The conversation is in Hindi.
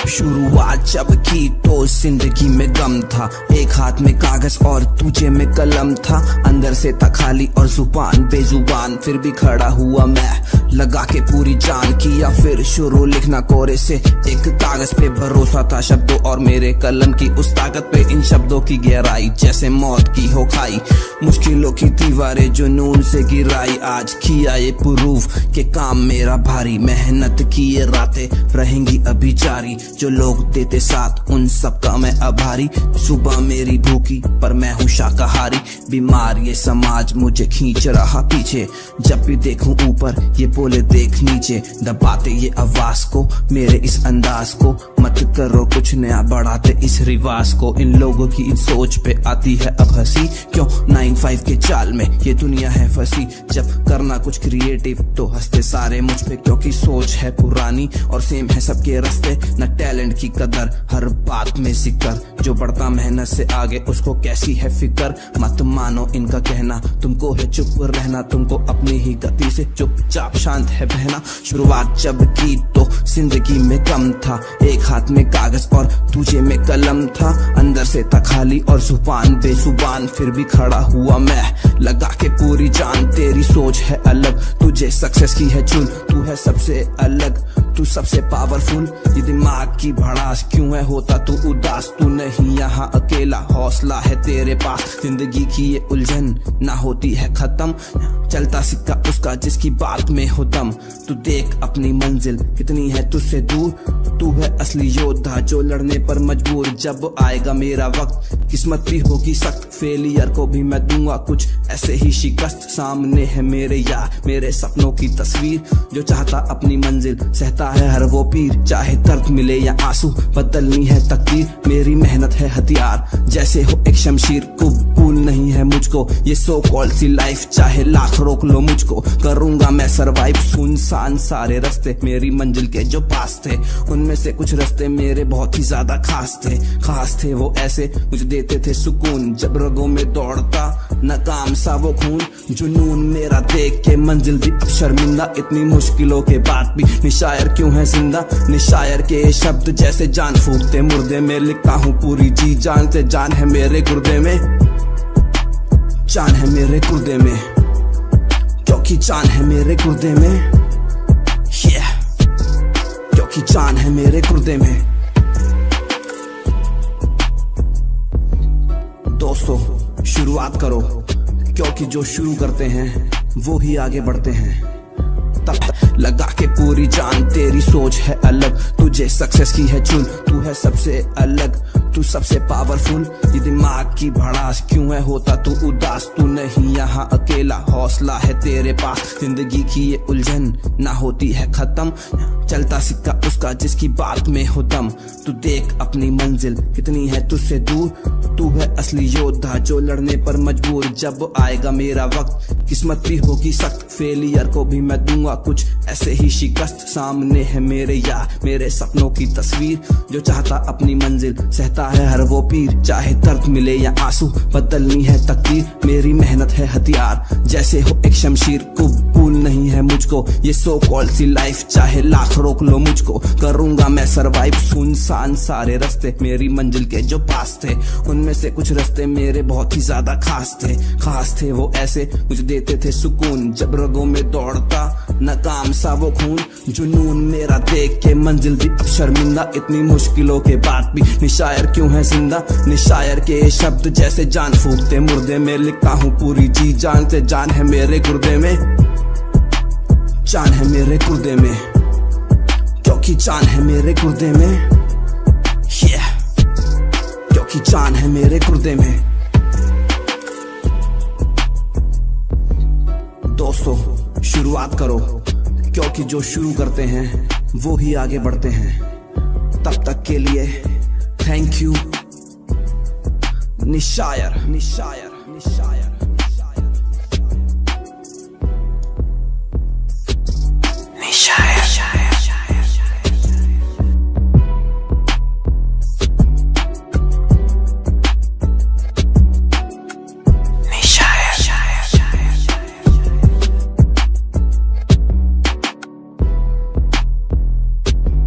शुरुआत जब की तो जिंदगी में गम था, एक हाथ में कागज और दूजे में कलम था। अंदर से था खाली और जुबान बेजुबान, फिर भी खड़ा हुआ मैं लगा के पूरी जान। किया फिर शुरू लिखना कोरे से, एक कागज पे भरोसा था शब्दों और मेरे कलम की उस ताकत पे। इन शब्दों की गहराई जैसे मौत की हो खाई, मुश्किलों की दीवारें जुनून से गिराई। आज किया ये प्रूफ के काम मेरा भारी, मेहनत की ये रातें रहेंगी अभी जारी। जो लोग देते साथ उन सब का मैं आभारी। सुबह मेरी भूखी पर मैं हूँ शाकाहारी, बीमार ये समाज मुझे खींच रहा पीछे। जब भी देखूं ऊपर ये बोले देख नीचे, दबाते ये आवाज को मेरे इस अंदाज को। मत करो कुछ नया बढ़ाते इस रिवाज को, इन लोगों की इन सोच पे आती है अब हंसी। क्यों 9-5 के चाल में ये दुनिया है फंसी, जब करना कुछ क्रिएटिव तो हंसते सारे मुझ पे। क्योंकि सोच है पुरानी और सेम है सबके रास्ते, न टैलेंट की कदर हर बात में जिक्र। जो बढ़ता मेहनत से आगे उसको कैसी है फिक्र। मत मानो इनका कहना, तुमको है चुप रहना, तुमको अपनी ही गति से चुपचाप शांत है बहना। शुरुआत जब की तो जिंदगी में कम था, एक हाथ में कागज और दूजे में कलम था। अंदर से था खाली और जुबान बेजुबान, फिर भी खड़ा हुआ मैं लगा के पूरी जान। तेरी सोच है अलग, तुझे सक्सेस की है चुन, तू है सबसे अलग, तू सबसे पावरफुल। ये दिमाग की भड़ास क्यों है होता तू उदास, तू नहीं यहाँ अकेला, हौसला है तेरे पास। जिंदगी की ये उलझन ना होती है खत्म, चलता सिक्का उसका जिसकी बात में हो दम। तू देख अपनी मंजिल कितनी है तुझसे दूर, तू है असली योद्धा जो लड़ने पर मजबूर। जब आएगा मेरा वक्त किस्मत भी होगी सख्त, फेलियर को भी मैं दूंगा कुछ ऐसे ही शिकस्त। सामने है मेरे यार मेरे सपनों की तस्वीर, जो चाहता अपनी मंजिल सहता है हर वो पीर। चाहे दर्द मिले या आंसू बदलनी है तकदीर, मेरी मेहनत है हथियार जैसे हो एक शमशीर। कबूल नहीं है मुझको ये सो कॉल्ड सी लाइफ, चाहे लाख रोक लो मुझको करूंगा मैं सरवाइव। सुनसान सारे रास्ते मेरी मंजिल के जो पास थे, उनमें से कुछ रास्ते मेरे बहुत ही ज्यादा खास थे वो ऐसे मुझे देते थे सुकून। जब रगों में दौड़ता नाकाम सा वो खून, जुनून मेरा देख के मंजिल भी अब शर्मिंदा। इतनी मुश्किलों के बाद भी निशायर क्यों है जिंदा, निशायर के शब्द जैसे जान फूकते मुर्दे में। लिखता हूँ पूरी जी जान से, जान है मेरे गुर्दे में, जान है मेरे गुर्दे में, क्योंकि जान है मेरे गुर्दे में। क्योंकि जान है मेरे गुर्दे में। दोस्तों शुरुआत करो, क्योंकि जो शुरू करते हैं वो ही आगे बढ़ते हैं। तब लगा के पूरी जान, तेरी सोच है अलग, तुझे सक्सेस की है चुन, तू है सबसे अलग, तू सबसे पावरफुल। ये दिमाग की भड़ास क्यों है होता तू उदास, तू नहीं यहाँ अकेला, हौसला है तेरे पास। जिंदगी की ये उलझन ना होती है खत्म, चलता सिक्का उसका जिसकी बात में हो दम। तू देख अपनी मंजिल कितनी है तुझसे दूर, तू है असली योद्धा जो लड़ने पर मजबूर। जब आएगा मेरा वक्त किस्मत भी होगी सख्त, फेलियर को भी मैं दूंगा कुछ ऐसे ही शिकस्त। सामने है मेरे यार मेरे सपनों की तस्वीर, जो चाहता अपनी मंजिल सहता है हर वो पीर। चाहे दर्द मिले या आंसू बदलनी है तकदीर, मेरी मेहनत है हथियार जैसे हो एक शमशीर। कबूल नहीं है मुझको ये सो कॉल्ड सी लाइफ, चाहे लाख रोक लो मुझको करूंगा मैं सरवाइव। सुनसान सारे रास्ते मेरी मंजिल के जो पास थे, उनमें से कुछ रास्ते मेरे बहुत ही ज्यादा खास थे वो ऐसे मुझे देते थे सुकून। जब रगों में दौड़ता नाकाम सा वो खून, जुनून मेरा देख के मंजिल भी अब शर्मिंदा। इतनी मुश्किलों के बाद भी निशायर क्यों है जिंदा, निशायर के शब्द जैसे जान फूकते मुर्दे में। लिखता हूँ पूरी जी जान से, जान है मेरे गुर्दे में, जान है मेरे गुर्दे में, क्योंकि जान है मेरे गुर्दे में। क्योंकि जान है मेरे गुर्दे में। दोस्तों शुरुआत करो, क्योंकि जो शुरू करते हैं वो ही आगे बढ़ते हैं। तब तक के लिए थैंक यू निशायर।